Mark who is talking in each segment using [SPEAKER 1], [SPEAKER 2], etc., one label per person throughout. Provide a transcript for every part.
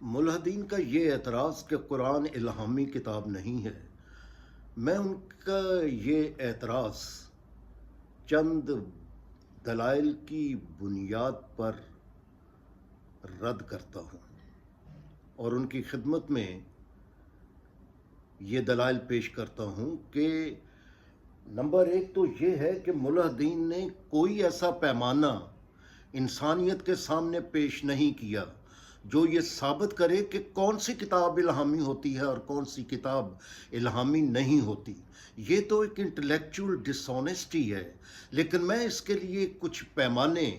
[SPEAKER 1] ملحدین کا یہ اعتراض کہ قرآن الہامی کتاب نہیں ہے، میں ان کا یہ اعتراض چند دلائل کی بنیاد پر رد کرتا ہوں اور ان کی خدمت میں یہ دلائل پیش کرتا ہوں کہ نمبر ایک تو یہ ہے کہ ملحدین نے کوئی ایسا پیمانہ انسانیت کے سامنے پیش نہیں کیا جو یہ ثابت کرے کہ کون سی کتاب الہامی ہوتی ہے اور کون سی کتاب الہامی نہیں ہوتی۔ یہ تو ایک انٹلیکچول ڈس آنیسٹی ہے، لیکن میں اس کے لیے کچھ پیمانے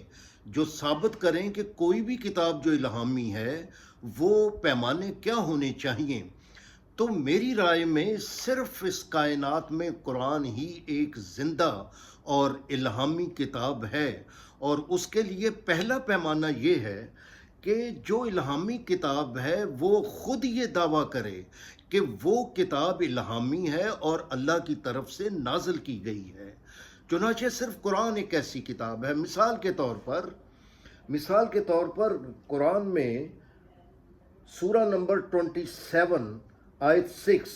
[SPEAKER 1] جو ثابت کریں کہ کوئی بھی کتاب جو الہامی ہے وہ پیمانے کیا ہونے چاہیے، تو میری رائے میں صرف اس کائنات میں قرآن ہی ایک زندہ اور الہامی کتاب ہے، اور اس کے لیے پہلا پیمانہ یہ ہے کہ جو الہامی کتاب ہے وہ خود یہ دعویٰ کرے کہ وہ کتاب الہامی ہے اور اللہ کی طرف سے نازل کی گئی ہے۔ چنانچہ صرف قرآن ایک ایسی کتاب ہے۔ مثال کے طور پر قرآن میں سورہ نمبر 27 آیت 6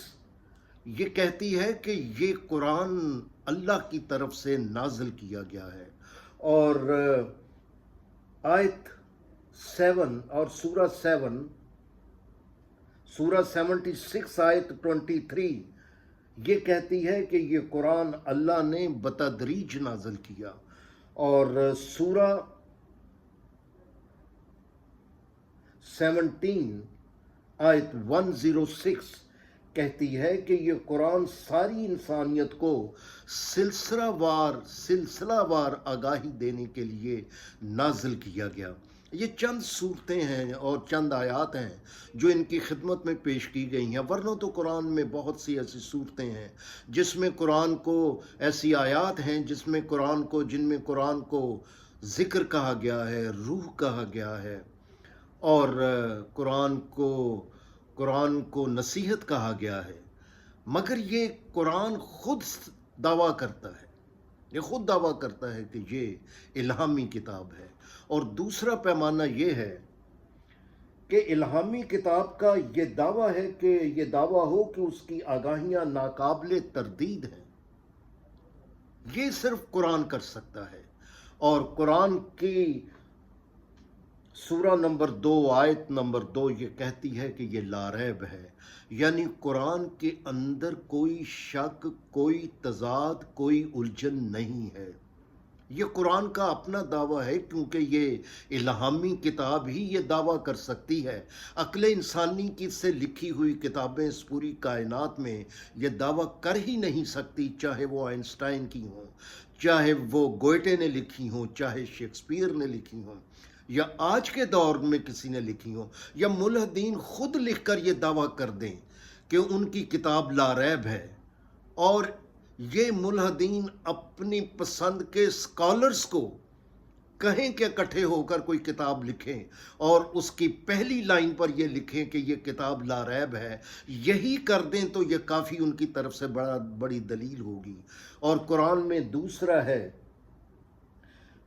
[SPEAKER 1] یہ کہتی ہے کہ یہ قرآن اللہ کی طرف سے نازل کیا گیا ہے، اور آیت 7 اور سورہ 76 آیت 23 یہ کہتی ہے کہ یہ قرآن اللہ نے بتدریج نازل کیا، اور سورہ 17 آیت 106 کہتی ہے کہ یہ قرآن ساری انسانیت کو سلسلہ وار آگاہی دینے کے لیے نازل کیا گیا۔ یہ چند صورتیں ہیں اور چند آیات ہیں جو ان کی خدمت میں پیش کی گئی ہیں، ورنہ تو قرآن میں بہت سی ایسی صورتیں ہیں جس میں قرآن کو ایسی آیات ہیں جن میں قرآن کو ذکر کہا گیا ہے، روح کہا گیا ہے، اور قرآن کو نصیحت کہا گیا ہے، مگر یہ قرآن خود دعویٰ کرتا ہے کہ یہ الہامی کتاب ہے۔ اور دوسرا پیمانہ یہ ہے کہ الہامی کتاب کا یہ دعویٰ ہے کہ یہ دعویٰ ہو کہ اس کی آگاہیاں ناقابل تردید ہیں، یہ صرف قرآن کر سکتا ہے۔ اور قرآن کی سورہ نمبر 2 آیت نمبر 2 یہ کہتی ہے کہ یہ لا ریب ہے، یعنی قرآن کے اندر کوئی شک، کوئی تضاد، کوئی الجھن نہیں ہے۔ یہ قرآن کا اپنا دعویٰ ہے، کیونکہ یہ الہامی کتاب ہی یہ دعویٰ کر سکتی ہے۔ عقل انسانی کی سے لکھی ہوئی کتابیں اس پوری کائنات میں یہ دعویٰ کر ہی نہیں سکتی، چاہے وہ آئنسٹائن کی ہوں، چاہے وہ گوئٹے نے لکھی ہوں، چاہے شیکسپیئر نے لکھی ہوں، یا آج کے دور میں کسی نے لکھی ہوں، یا ملحدین خود لکھ کر یہ دعویٰ کر دیں کہ ان کی کتاب لا ریب ہے، اور یہ ملحدین اپنی پسند کے اسکالرز کو کہیں کہ اکٹھے ہو کر کوئی کتاب لکھیں اور اس کی پہلی لائن پر یہ لکھیں کہ یہ کتاب لا ریب ہے، یہی کر دیں تو یہ کافی ان کی طرف سے بڑی دلیل ہوگی۔ اور قرآن میں دوسرا ہے،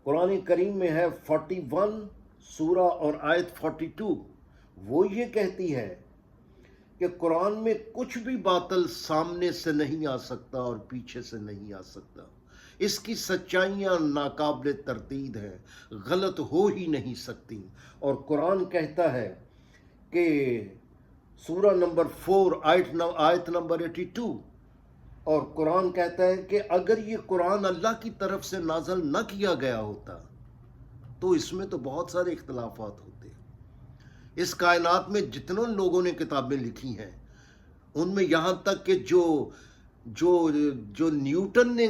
[SPEAKER 1] قرآن کریم میں ہے 41 سورہ اور آیت 42، وہ یہ کہتی ہے کہ قرآن میں کچھ بھی باطل سامنے سے نہیں آ سکتا اور پیچھے سے نہیں آ سکتا، اس کی سچائیاں ناقابل تردید ہیں، غلط ہو ہی نہیں سکتی۔ اور قرآن کہتا ہے کہ سورہ نمبر 4 آیت نمبر 82، اور قرآن کہتا ہے کہ اگر یہ قرآن اللہ کی طرف سے نازل نہ کیا گیا ہوتا تو اس میں تو بہت سارے اختلافات ہوتے۔ اس کائنات میں جتنے لوگوں نے کتابیں لکھی ہیں ان میں یہاں تک کہ جو نیوٹن نے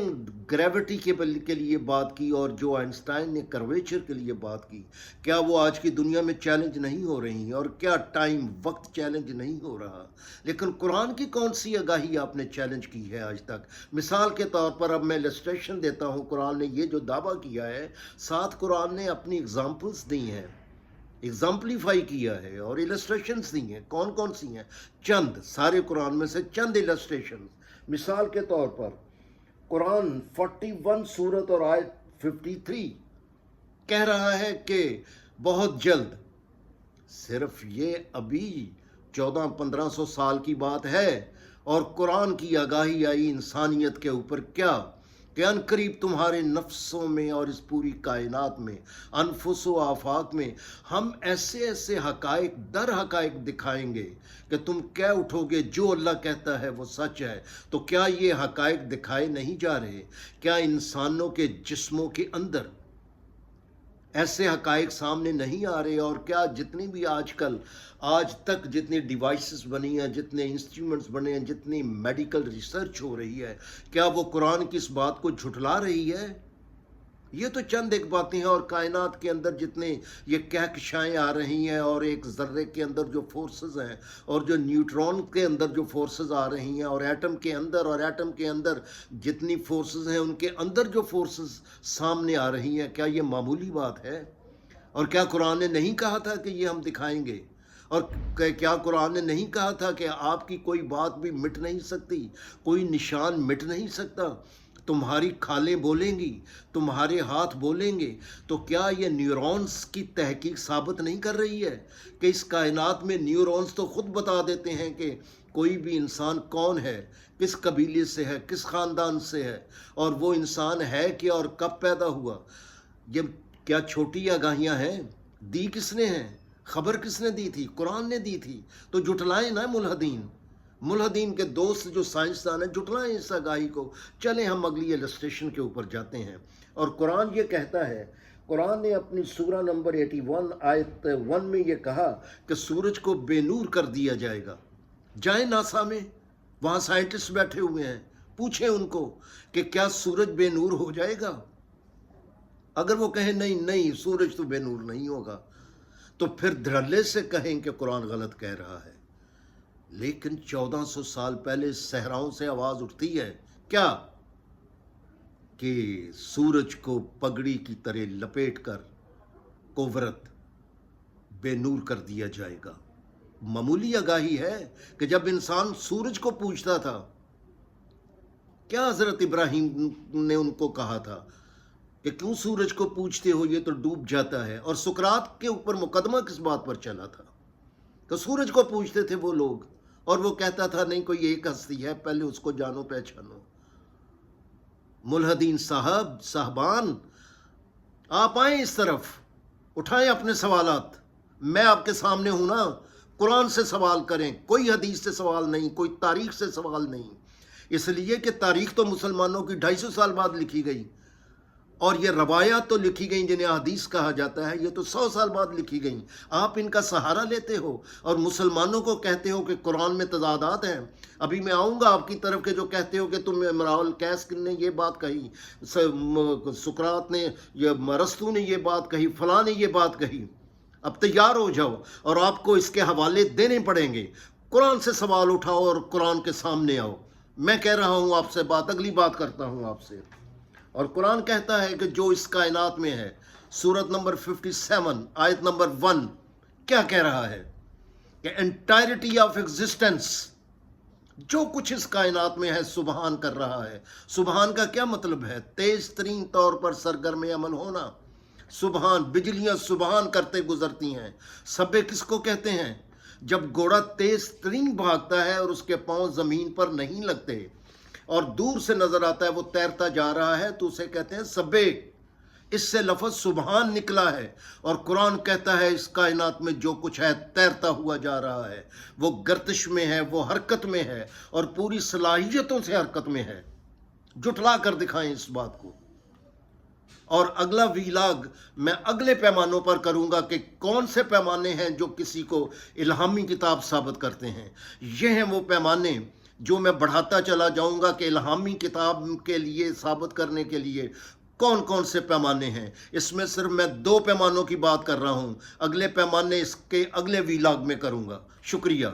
[SPEAKER 1] گریوٹی کے لیے بات کی اور جو آئنسٹائن نے کرویچر کے لیے بات کی، کیا وہ آج کی دنیا میں چیلنج نہیں ہو رہی، اور کیا وقت چیلنج نہیں ہو رہا؟ لیکن قرآن کی کون سی آگاہی آپ نے چیلنج کی ہے آج تک؟ مثال کے طور پر اب میں السٹریشن دیتا ہوں، قرآن نے یہ جو دعویٰ کیا ہے، ساتھ قرآن نے اپنی ایگزامپلز دی ہیں، ایگزامپلیفائی کیا ہے اور السٹریشنز دی ہیں۔ کون کون سی ہیں؟ چند، سارے قرآن میں سے چند السٹریشنز۔ مثال کے طور پر قرآن 41 سورت اور آیت 53 کہہ رہا ہے کہ بہت جلد صرف یہ ابھی 1400-1500 سال کی بات ہے، اور قرآن کی آگاہی آئی انسانیت کے اوپر کیا کہ ان قریب تمہارے نفسوں میں اور اس پوری کائنات میں، انفس و آفاق میں ہم ایسے ایسے حقائق در حقائق دکھائیں گے کہ تم کہہ اٹھو گے جو اللہ کہتا ہے وہ سچ ہے۔ تو کیا یہ حقائق دکھائے نہیں جا رہے؟ کیا انسانوں کے جسموں کے اندر ایسے حقائق سامنے نہیں آ رہے؟ اور کیا جتنی بھی آج تک جتنی ڈیوائسز بنی ہیں، جتنے انسٹرومنٹس بنے ہیں، جتنی میڈیکل ریسرچ ہو رہی ہے، کیا وہ قرآن کی اس بات کو جھٹلا رہی ہے؟ یہ تو چند ایک باتیں ہیں، اور کائنات کے اندر جتنے یہ کہکشائیں آ رہی ہیں، اور ایک ذرے کے اندر جو فورسز ہیں، اور جو نیوٹرون کے اندر جو فورسز آ رہی ہیں، اور ایٹم کے اندر جتنی فورسز ہیں، ان کے اندر جو فورسز سامنے آ رہی ہیں، کیا یہ معمولی بات ہے؟ اور کیا قرآن نے نہیں کہا تھا کہ یہ ہم دکھائیں گے؟ اور کیا قرآن نے نہیں کہا تھا کہ آپ کی کوئی بات بھی مٹ نہیں سکتی، کوئی نشان مٹ نہیں سکتا؟ تمہاری کھالیں بولیں گی، تمہارے ہاتھ بولیں گے۔ تو کیا یہ نیورونز کی تحقیق ثابت نہیں کر رہی ہے کہ اس کائنات میں نیورونز تو خود بتا دیتے ہیں کہ کوئی بھی انسان کون ہے، کس قبیلے سے ہے، کس خاندان سے ہے، اور وہ انسان ہے کیا اور کب پیدا ہوا؟ یہ کیا چھوٹی آگاہیاں ہیں؟ دی کس نے ہیں؟ خبر کس نے دی تھی؟ قرآن نے دی تھی۔ تو جھٹلائیں نا ملحدین کے دوست جو سائنسدان ہیں، جھٹلائیں اس آگاہی کو۔ چلیں ہم اگلی السٹریشن کے اوپر جاتے ہیں، اور قرآن یہ کہتا ہے، قرآن نے اپنی سورہ نمبر 81 آیت 1 میں یہ کہا کہ سورج کو بے نور کر دیا جائے گا۔ جائیں ناسا میں، وہاں سائنٹسٹ بیٹھے ہوئے ہیں، پوچھیں ان کو کہ کیا سورج بے نور ہو جائے گا؟ اگر وہ کہیں نہیں سورج تو بے نور نہیں ہوگا، تو پھر دھڑلے سے کہیں کہ قرآن غلط کہہ رہا ہے۔ لیکن 1400 سال پہلے صحراؤں سے آواز اٹھتی ہے کیا؟ کہ سورج کو پگڑی کی طرح لپیٹ کر کوورت بے نور کر دیا جائے گا۔ معمولی آگاہی ہے کہ جب انسان سورج کو پوچھتا تھا، کیا حضرت ابراہیم نے ان کو کہا تھا کہ کیوں سورج کو پوچھتے ہو، یہ تو ڈوب جاتا ہے؟ اور سقراط کے اوپر مقدمہ کس بات پر چلا تھا؟ تو سورج کو پوچھتے تھے وہ لوگ، اور وہ کہتا تھا نہیں، کوئی ایک ہستی ہے، پہلے اس کو جانو پہچانو۔ ملحدین صاحبان، آپ آئیں اس طرف، اٹھائیں اپنے سوالات، میں آپ کے سامنے ہوں نا، قرآن سے سوال کریں، کوئی حدیث سے سوال نہیں، کوئی تاریخ سے سوال نہیں۔ اس لیے کہ تاریخ تو مسلمانوں کی 250 سال بعد لکھی گئی، اور یہ روایات تو لکھی گئیں جنہیں حدیث کہا جاتا ہے، یہ تو 100 سال بعد لکھی گئیں۔ آپ ان کا سہارا لیتے ہو اور مسلمانوں کو کہتے ہو کہ قرآن میں تضادات ہیں۔ ابھی میں آؤں گا آپ کی طرف کہ جو کہتے ہو کہ تم امراء القیس نے یہ بات کہی، سقراط نے، یہ ارسطو نے یہ بات کہی، فلاں نے یہ بات کہی۔ اب تیار ہو جاؤ، اور آپ کو اس کے حوالے دینے پڑیں گے۔ قرآن سے سوال اٹھاؤ اور قرآن کے سامنے آؤ۔ میں کہہ رہا ہوں آپ سے بات، اگلی بات کرتا ہوں آپ سے۔ اور قرآن کہتا ہے کہ جو اس کائنات میں ہے، سورت نمبر 57 آیت نمبر 1 کیا کہہ رہا ہے کہ انٹائرٹی آف ایگزسٹنس، جو کچھ اس کائنات میں ہے سبحان کر رہا ہے۔ سبحان کا کیا مطلب ہے؟ تیز ترین طور پر سرگرم عمل ہونا۔ سبحان، بجلیاں سبحان کرتے گزرتی ہیں۔ سبے کس کو کہتے ہیں؟ جب گھوڑا تیز ترین بھاگتا ہے اور اس کے پاؤں زمین پر نہیں لگتے اور دور سے نظر آتا ہے وہ تیرتا جا رہا ہے، تو اسے کہتے ہیں سبے۔ اس سے لفظ سبحان نکلا ہے، اور قرآن کہتا ہے اس کائنات میں جو کچھ ہے تیرتا ہوا جا رہا ہے، وہ گردش میں ہے، وہ حرکت میں ہے، اور پوری صلاحیتوں سے حرکت میں ہے۔ جھٹلا کر دکھائیں اس بات کو۔ اور اگلا ویلاگ میں اگلے پیمانوں پر کروں گا کہ کون سے پیمانے ہیں جو کسی کو الہامی کتاب ثابت کرتے ہیں۔ یہ ہیں وہ پیمانے جو میں بڑھاتا چلا جاؤں گا کہ الہامی کتاب کے لیے ثابت کرنے کے لیے کون کون سے پیمانے ہیں۔ اس میں صرف میں 2 پیمانوں کی بات کر رہا ہوں، اگلے پیمانے اس کے اگلے ویلاگ میں کروں گا۔ شکریہ۔